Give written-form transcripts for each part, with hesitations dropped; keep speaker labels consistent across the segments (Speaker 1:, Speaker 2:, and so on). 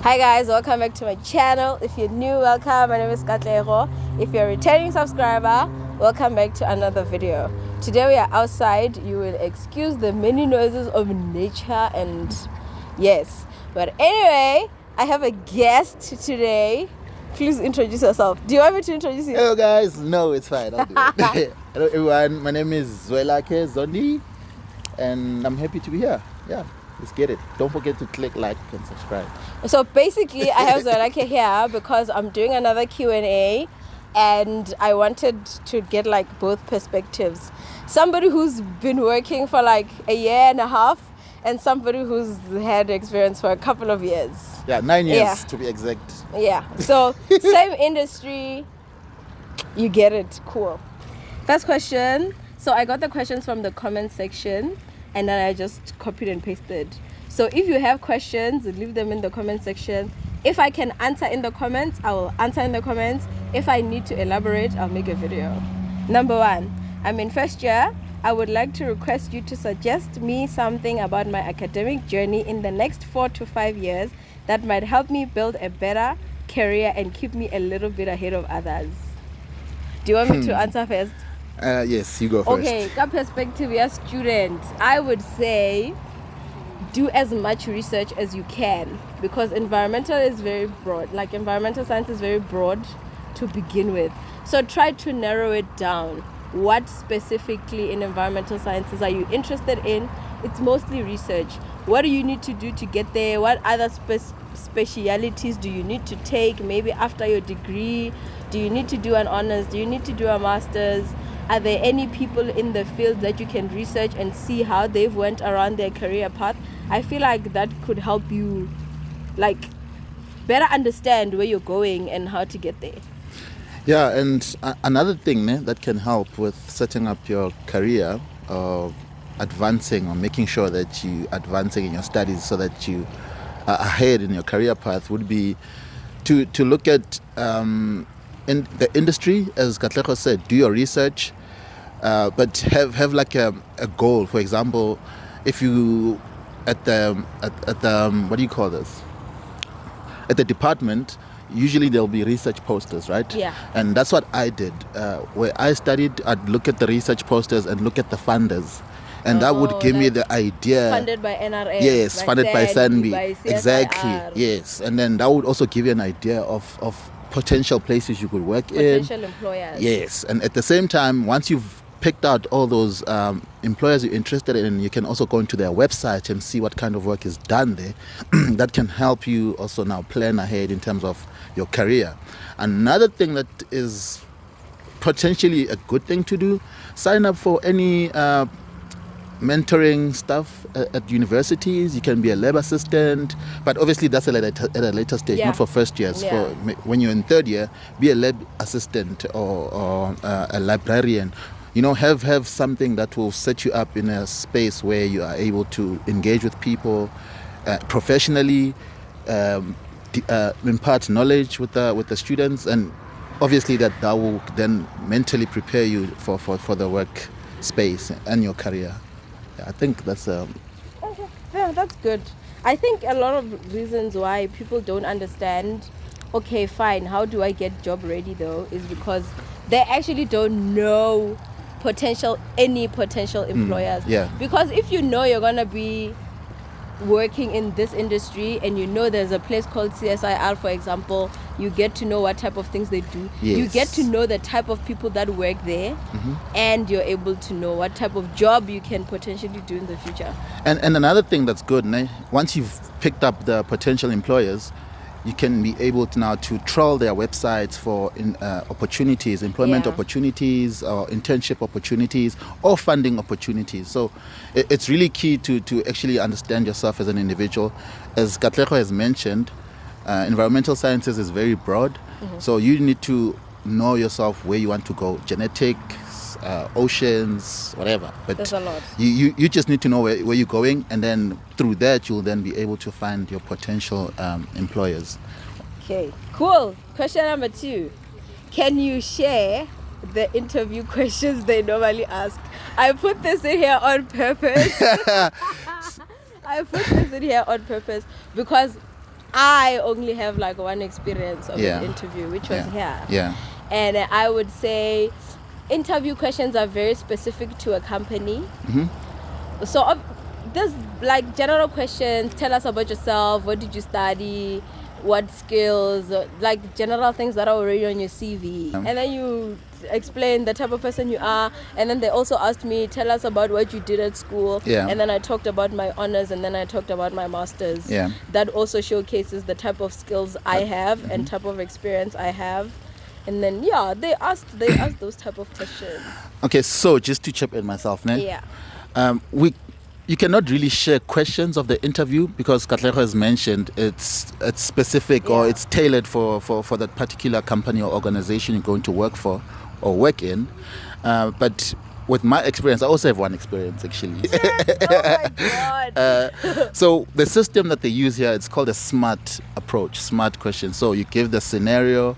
Speaker 1: Hi guys, welcome back to my channel. If you're new, welcome. My name is Katlego. If you're a returning subscriber, welcome back to another video. Today we are outside. You will excuse the many noises of nature and yes. But anyway, I have a guest today. Please introduce yourself. Do you want me to introduce you?
Speaker 2: Hello guys. No, it's fine. I'll do it. Hello everyone. My name is Zwelakhe and I'm happy to be here. Yeah. Let's get it. Don't forget to click like and subscribe.
Speaker 1: So basically, I have Zwelakhe here because I'm doing another Q&A and I wanted to get like both perspectives. Somebody who's been working for like a year and a half and somebody who's had experience for a couple of years.
Speaker 2: Yeah, 9 years to be exact.
Speaker 1: Yeah. So same industry. You get it. Cool. First question. So I got the questions from the comment section. And then I just copied and pasted. So if you have questions, leave them in the comment section. If I can answer in the comments, I will answer in the comments. If I need to elaborate, I'll make a video. Number 1, I'm in first year. I would like to request you to suggest me something about my academic journey in the next 4 to 5 years that might help me build a better career and keep me a little bit ahead of others. Do you want me to answer first?
Speaker 2: Yes, you go first.
Speaker 1: Okay, from perspective, you're a student. I would say do as much research as you can because environmental is very broad. Like environmental science is very broad to begin with. So try to narrow it down. What specifically in environmental sciences are you interested in? It's mostly research. What do you need to do to get there? What other specialities do you need to take? Maybe after your degree, do you need to do an honors? Do you need to do a master's? Are there any people in the field that you can research and see how they've went around their career path? I feel like that could help you like better understand where you're going and how to get there.
Speaker 2: Yeah, and another thing that can help with setting up your career or advancing or making sure that you advancing in your studies so that you are ahead in your career path would be to look at in the industry, as Katlego said, do your research, but have like a goal. For example, if you at the what do you call this? At the department, usually there'll be research posters, right?
Speaker 1: Yeah.
Speaker 2: And that's what I did. Where I studied, I'd look at the research posters and look at the funders. And that would give me the idea.
Speaker 1: Funded by NRA.
Speaker 2: Yes, funded by SANBI.
Speaker 1: By CSIR.
Speaker 2: Exactly. Yes. And then that would also give you an idea of potential places you could work
Speaker 1: Potential employers.
Speaker 2: Yes. And at the same time, once you've picked out all those employers you're interested in, you can also go into their website and see what kind of work is done there. That can help you also now plan ahead in terms of your career. Another thing that is potentially a good thing to do, sign up for any mentoring stuff at universities. You can be a lab assistant, but obviously that's at a later stage, not for first years. For when you're in third year, be a lab assistant or a librarian. You know, have something that will set you up in a space where you are able to engage with people professionally, impart knowledge with the students, and obviously that will then mentally prepare you for the work space and your career. I think that's
Speaker 1: okay. Yeah, that's good. I think a lot of reasons why people don't understand, okay, fine, how do I get job ready though, is because they actually don't know any potential employers. Because if you know you're gonna be working in this industry and you know there's a place called CSIR, for example, you get to know what type of things they do. You get to know the type of people that work there, and you're able to know what type of job you can potentially do in the future.
Speaker 2: And another thing that's good, once you've picked up the potential employers, you can be able to now to trawl their websites for opportunities, employment opportunities, or internship opportunities, or funding opportunities. So it's really key to actually understand yourself as an individual. As Katlego has mentioned, environmental sciences is very broad. So you need to know yourself where you want to go, genetics, oceans, whatever. But
Speaker 1: there's a lot.
Speaker 2: You just need to know where you're going, and then through that you'll then be able to find your potential employers.
Speaker 1: Okay, cool. Question number 2. Can you share the interview questions they normally ask? I put this in here on purpose. I put this in here on purpose because I only have like one experience of
Speaker 2: Yeah.
Speaker 1: an interview, which was here.
Speaker 2: Yeah.
Speaker 1: And I would say interview questions are very specific to a company. So there's like general questions. Tell us about yourself. What did you study? What skills? Like general things that are already on your CV. And then you explain the type of person you are. And then they also asked me, tell us about what you did at school.
Speaker 2: Yeah.
Speaker 1: And then I talked about my honors, and then I talked about my masters.
Speaker 2: Yeah.
Speaker 1: That also showcases the type of skills I have and type of experience I have. And then they asked those type of questions.
Speaker 2: Okay, so just to chip in myself, ne?
Speaker 1: Yeah.
Speaker 2: You cannot really share questions of the interview because Katlego has mentioned it's specific or it's tailored for that particular company or organization you're going to work for or work in. But with my experience, I also have one experience actually.
Speaker 1: Oh my God.
Speaker 2: So the system that they use here, it's called a SMART approach, SMART question. So you give the scenario,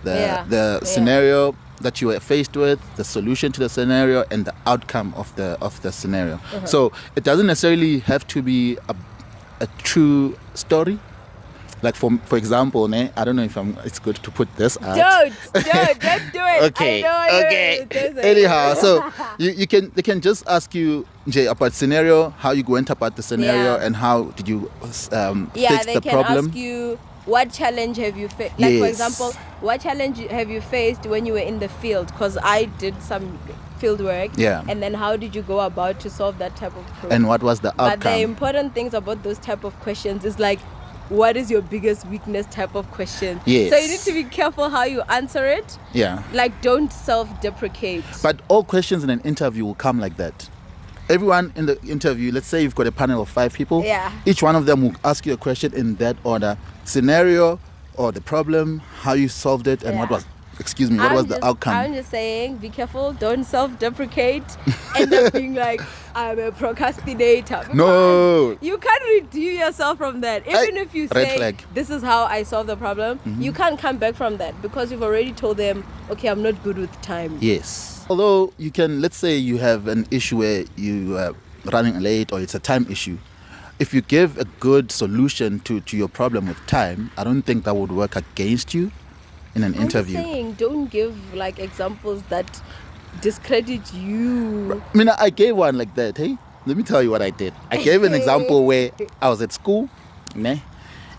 Speaker 2: the scenario that you were faced with, the solution to the scenario, and the outcome of the scenario. So it doesn't necessarily have to be a true story. Like for example, I don't know if it's good to put this out.
Speaker 1: Don't do it.
Speaker 2: Okay.
Speaker 1: I know
Speaker 2: Anyhow, so they can just ask you, Jay, about scenario, how you went about the scenario, and how did you fix the problem.
Speaker 1: They can ask you, what challenge have you faced? Like, for example, what challenge have you faced when you were in the field? Because I did some field work.
Speaker 2: Yeah.
Speaker 1: And then how did you go about to solve that type of problem?
Speaker 2: And what was the outcome?
Speaker 1: But the important things about those type of questions is like, what is your biggest weakness type of question?
Speaker 2: Yes.
Speaker 1: So you need to be careful how you answer it.
Speaker 2: Yeah.
Speaker 1: Like, don't self-deprecate.
Speaker 2: But all questions in an interview will come like that. Everyone in the interview, let's say you've got a panel of 5 people.
Speaker 1: Yeah.
Speaker 2: Each one of them will ask you a question in that order. Scenario or the problem, how you solved it, and what was the outcome.
Speaker 1: I'm just saying, be careful, don't self-deprecate. End up being like, I'm a procrastinator.
Speaker 2: No.
Speaker 1: You can't redeem yourself from that. Even if you say,
Speaker 2: flag.
Speaker 1: This is how I solve the problem, you can't come back from that because you've already told them, okay, I'm not good with time.
Speaker 2: Yes. Although you can, let's say you have an issue where you are running late or it's a time issue. If you give a good solution to your problem with time, I don't think that would work against you in an interview.
Speaker 1: I'm saying, don't give like examples that discredit you.
Speaker 2: I mean, I gave one like that. Hey, let me tell you what I did. I gave an example where I was at school, and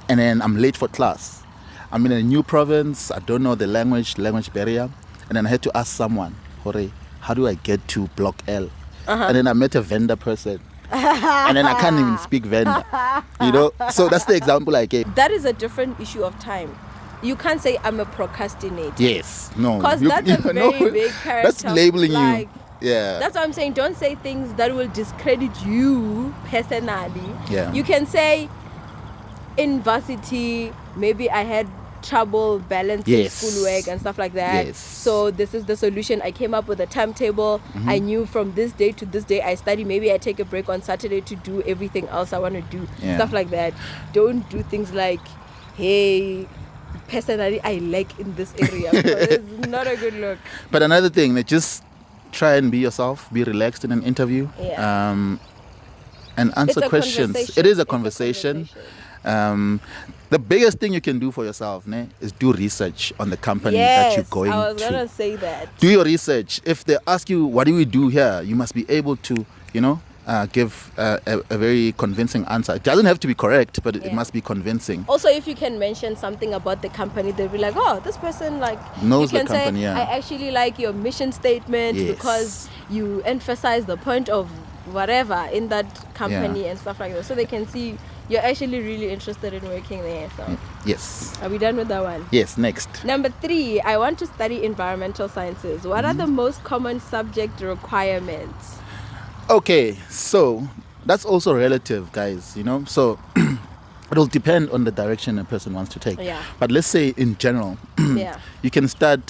Speaker 2: then I'm late for class. I'm in a new province. I don't know the language barrier. And then I had to ask someone, Hore, how do I get to Block L? And then I met a vendor person. And then I can't even speak vendor. So that's the example I gave.
Speaker 1: That is a different issue of time. You can't say I'm a procrastinator.
Speaker 2: Yes, no.
Speaker 1: Because that's a very big character.
Speaker 2: That's labeling
Speaker 1: like,
Speaker 2: you. Yeah.
Speaker 1: That's what I'm saying. Don't say things that will discredit you personally.
Speaker 2: Yeah.
Speaker 1: You can say, in varsity, maybe I had trouble balancing schoolwork and stuff like that.
Speaker 2: Yes.
Speaker 1: So this is the solution. I came up with a timetable. I knew from this day to this day I study. Maybe I take a break on Saturday to do everything else I want to do.
Speaker 2: Yeah.
Speaker 1: Stuff like that. Don't do things like, hey, personally I lack in this area. It's not a good look.
Speaker 2: But another thing, just try and be yourself. Be relaxed in an interview.
Speaker 1: Yeah.
Speaker 2: And answer questions. It is a conversation. The biggest thing you can do for yourself is do research on the company that you're going to.
Speaker 1: I was going to say that.
Speaker 2: Do your research. If they ask you, what do we do here? You must be able to, give a very convincing answer. It doesn't have to be correct, but it must be convincing.
Speaker 1: Also, if you can mention something about the company, they'll be like, oh, this person
Speaker 2: knows
Speaker 1: you
Speaker 2: the
Speaker 1: can
Speaker 2: company.
Speaker 1: say, I actually like your mission statement because you emphasize the point of whatever in that company and stuff like that. So they can see you're actually really interested in working there. So
Speaker 2: yes.
Speaker 1: Are we done with that one?
Speaker 2: Yes, next.
Speaker 1: Number 3, I want to study environmental sciences. What are the most common subject requirements?
Speaker 2: Okay, so that's also relative, guys, So it'll depend on the direction a person wants to take.
Speaker 1: Yeah.
Speaker 2: But let's say in general, you can start,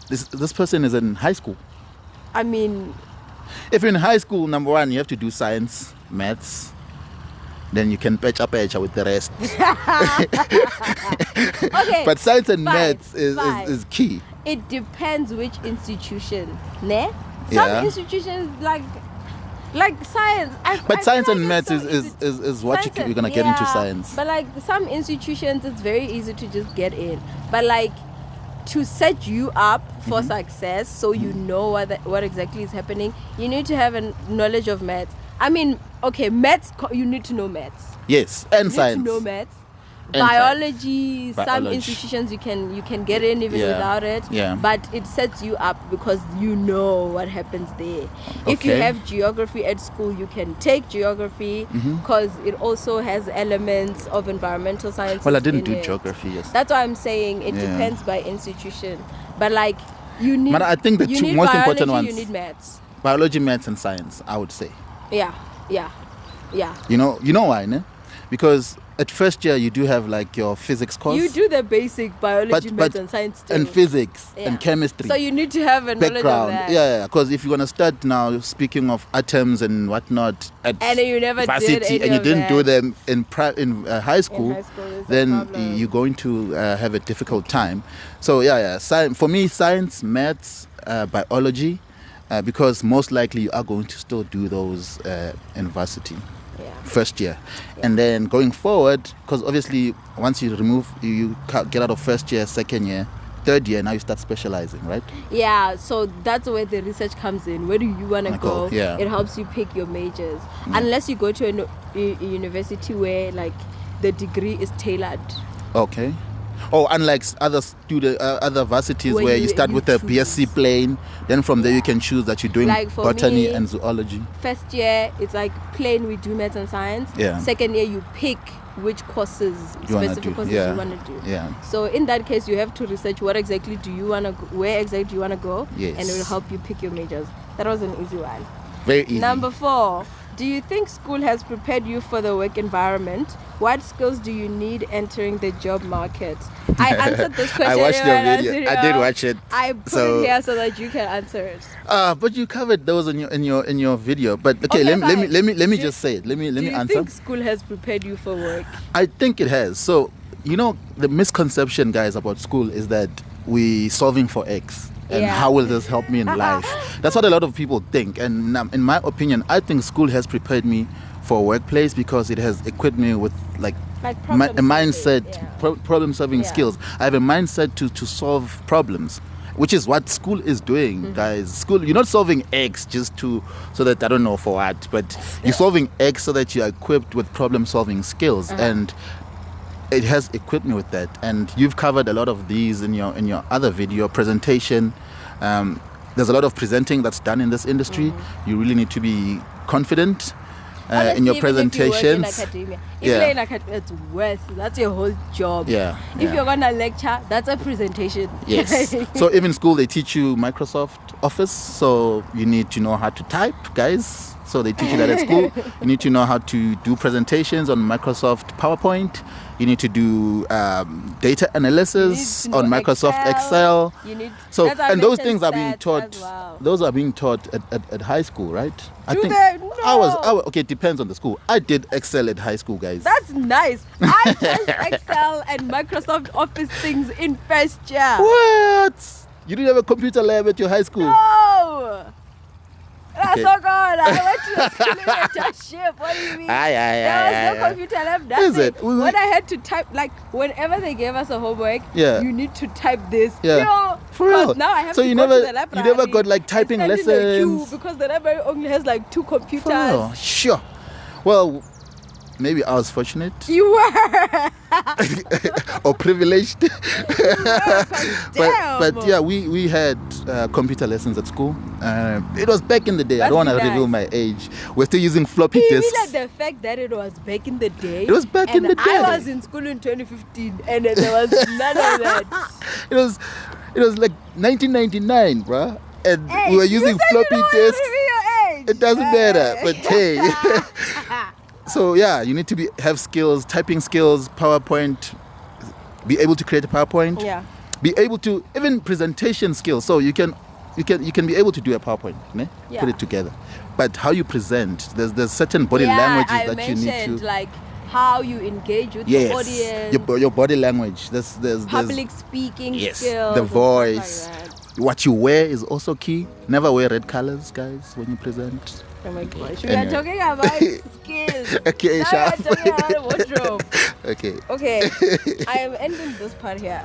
Speaker 2: this person is in high school.
Speaker 1: I mean,
Speaker 2: if you're in high school, number 1, you have to do science, maths. Then you can patch with the rest.
Speaker 1: Okay.
Speaker 2: But science and maths is key.
Speaker 1: It depends which institution. Some institutions Like science.
Speaker 2: But
Speaker 1: I
Speaker 2: science
Speaker 1: feel
Speaker 2: and
Speaker 1: like
Speaker 2: maths
Speaker 1: it's so
Speaker 2: is what
Speaker 1: Science
Speaker 2: you're gonna get into
Speaker 1: yeah,
Speaker 2: science.
Speaker 1: But like some institutions, it's very easy to just get in. But like to set you up for success, so you know what exactly is happening, you need to have a knowledge of maths. I mean, okay, maths. You need to know maths.
Speaker 2: Yes, and
Speaker 1: You
Speaker 2: science.
Speaker 1: need to know maths.
Speaker 2: And
Speaker 1: Biology, some
Speaker 2: Biology.
Speaker 1: institutions you can get in even without it.
Speaker 2: Yeah.
Speaker 1: But it sets you up because you know what happens there. If you
Speaker 2: Okay.
Speaker 1: have geography at school, you can take geography because it also has elements of environmental science.
Speaker 2: Well, I didn't do geography. Yes.
Speaker 1: That's why I'm saying it
Speaker 2: Yeah.
Speaker 1: depends by institution. But like you need.
Speaker 2: But I think the
Speaker 1: you
Speaker 2: two
Speaker 1: need
Speaker 2: most
Speaker 1: biology,
Speaker 2: important ones:
Speaker 1: You need maths.
Speaker 2: biology, maths, and science. I would say.
Speaker 1: Yeah.
Speaker 2: You know why, ne? Because at first year you do have like your physics course.
Speaker 1: You do the basic biology, maths, and science too.
Speaker 2: And physics
Speaker 1: Yeah.
Speaker 2: and chemistry.
Speaker 1: So you need to have a knowledge
Speaker 2: background.
Speaker 1: of that.
Speaker 2: Yeah, because if you're gonna start now speaking of atoms and whatnot at
Speaker 1: And you never did
Speaker 2: varsity
Speaker 1: any
Speaker 2: and you
Speaker 1: of
Speaker 2: didn't
Speaker 1: that.
Speaker 2: do them in high school,
Speaker 1: high school is a
Speaker 2: then
Speaker 1: problem.
Speaker 2: you're going to have a difficult time. So for me, science, maths, biology, because most likely you are going to still do those in varsity.
Speaker 1: Yeah.
Speaker 2: First year, and then going forward, because obviously once you get out of first year, second year, third year, now you start specializing, right?
Speaker 1: Yeah, so that's where the research comes in. Where do you want to go?
Speaker 2: Yeah.
Speaker 1: It helps you pick your majors. Unless you go to a university where like the degree is tailored.
Speaker 2: Okay. Oh, unlike other varsities where you start with a
Speaker 1: choose.
Speaker 2: BSc plain, then from there you can choose that you're doing
Speaker 1: Like for
Speaker 2: botany
Speaker 1: me,
Speaker 2: and zoology.
Speaker 1: First year, it's like plain we do maths and science.
Speaker 2: Yeah.
Speaker 1: Second year, you pick which courses,
Speaker 2: You wanna
Speaker 1: specific
Speaker 2: do,
Speaker 1: courses
Speaker 2: yeah.
Speaker 1: you want to do.
Speaker 2: Yeah.
Speaker 1: So in that case, you have to research what exactly do you want to, where exactly do you want to go,
Speaker 2: Yes.
Speaker 1: and it will help you pick your majors. That was an easy one.
Speaker 2: Very easy.
Speaker 1: Number 4, do you think school has prepared you for the work environment? What skills do you need entering the job market? I answered this question.
Speaker 2: I watched your
Speaker 1: when was
Speaker 2: video. I did watch it.
Speaker 1: I put it here so that you can answer it.
Speaker 2: But you covered those in your video. But okay,
Speaker 1: Okay,
Speaker 2: let me just say it. Let me
Speaker 1: Do you
Speaker 2: answer.
Speaker 1: think school has prepared you for work?
Speaker 2: I think it has. So, the misconception, guys, about school is that we solving for X. And
Speaker 1: Yeah.
Speaker 2: how will this help me in life? That's what a lot of people think. And in my opinion, I think school has prepared me for a workplace because it has equipped me with
Speaker 1: Like
Speaker 2: a
Speaker 1: problem
Speaker 2: mindset,
Speaker 1: solving,
Speaker 2: problem-solving
Speaker 1: Yeah.
Speaker 2: skills. I have a mindset to solve problems, which is what school is doing, guys. School, you're not solving X just so that I don't know for what, but you're solving X so that you're equipped with problem-solving skills, and it has equipped me with that. And you've covered a lot of these in your other video presentation. There's a lot of presenting that's done in this industry. You really need to be confident in your presentations.
Speaker 1: If
Speaker 2: Yeah.
Speaker 1: you're in academia, it's worse. That's your whole job.
Speaker 2: Yeah,
Speaker 1: If
Speaker 2: yeah.
Speaker 1: you're gonna lecture, that's a presentation.
Speaker 2: Yes. So even school, they teach you Microsoft Office. So you need to know how to type, guys. So they teach you that at school. You need to know how to do presentations on Microsoft PowerPoint. You need to do data analysis
Speaker 1: You need to
Speaker 2: on
Speaker 1: know
Speaker 2: Microsoft Excel.
Speaker 1: You need.
Speaker 2: So
Speaker 1: that's why I
Speaker 2: and those
Speaker 1: mentioned
Speaker 2: things are being
Speaker 1: stats
Speaker 2: taught.
Speaker 1: as well.
Speaker 2: Those are being taught at high school, right? I
Speaker 1: Do
Speaker 2: think
Speaker 1: they?
Speaker 2: I was
Speaker 1: No.
Speaker 2: okay. It depends on the school. I did Excel at high school, guys.
Speaker 1: That's nice. I taught Excel and Microsoft Office things in first year.
Speaker 2: What? You didn't have a computer lab at your high school?
Speaker 1: No. That's
Speaker 2: Okay.
Speaker 1: so good. I went to a school internship. What do you mean? There was no computer lab. That's
Speaker 2: Is it?
Speaker 1: When I had to type, like whenever they gave us a homework,
Speaker 2: Yeah.
Speaker 1: you need to type this.
Speaker 2: Yeah.
Speaker 1: You know,
Speaker 2: For real?
Speaker 1: 'cause now I have
Speaker 2: So
Speaker 1: to
Speaker 2: you
Speaker 1: go
Speaker 2: never-
Speaker 1: to the library.
Speaker 2: you never got, like, typing
Speaker 1: and stand in the queue
Speaker 2: lessons?
Speaker 1: because the library only has like 2 computers.
Speaker 2: Oh, sure. Well, maybe I was fortunate
Speaker 1: You were.
Speaker 2: or privileged.
Speaker 1: Damn.
Speaker 2: but yeah, we had computer lessons at school. It was back in the day. I don't want to
Speaker 1: That's
Speaker 2: reveal
Speaker 1: nice.
Speaker 2: my age. We're still using floppy
Speaker 1: Even
Speaker 2: disks.
Speaker 1: the fact that it was back in the day.
Speaker 2: It was back in
Speaker 1: and
Speaker 2: the day.
Speaker 1: I was in school in 2015 and there was none of that.
Speaker 2: It was like 1999, bruh. And
Speaker 1: Hey,
Speaker 2: we were
Speaker 1: you
Speaker 2: using
Speaker 1: said you
Speaker 2: floppy
Speaker 1: don't wanna
Speaker 2: disks.
Speaker 1: reveal your age.
Speaker 2: It doesn't matter, but hey. So yeah, you need to have skills, typing skills, PowerPoint, be able to create a PowerPoint,
Speaker 1: Yeah.
Speaker 2: be able to even presentation skills. So you can be able to do a PowerPoint, ne?
Speaker 1: Yeah.
Speaker 2: Put it together. But how you present, there's certain body
Speaker 1: Yeah,
Speaker 2: languages
Speaker 1: I
Speaker 2: that you need
Speaker 1: mentioned
Speaker 2: to.
Speaker 1: like how you engage with the
Speaker 2: Yes,
Speaker 1: audience,
Speaker 2: your body language. There's
Speaker 1: public speaking
Speaker 2: yes,
Speaker 1: skills,
Speaker 2: the
Speaker 1: and stuff like
Speaker 2: voice.
Speaker 1: that.
Speaker 2: What you wear is also key. Never wear red colors, guys, when you present.
Speaker 1: Oh my gosh. We
Speaker 2: Anyway.
Speaker 1: are talking about skills.
Speaker 2: Okay,
Speaker 1: Now
Speaker 2: sharp.
Speaker 1: we are talking about wardrobe.
Speaker 2: Okay.
Speaker 1: Okay. I am ending this part here.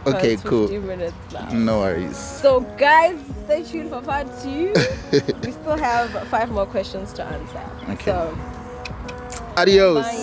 Speaker 2: Okay,
Speaker 1: It's
Speaker 2: cool.
Speaker 1: 15 minutes now.
Speaker 2: No worries.
Speaker 1: So guys, stay tuned for part 2. We still have 5 more questions to answer.
Speaker 2: Okay.
Speaker 1: So
Speaker 2: Adios.
Speaker 1: bye.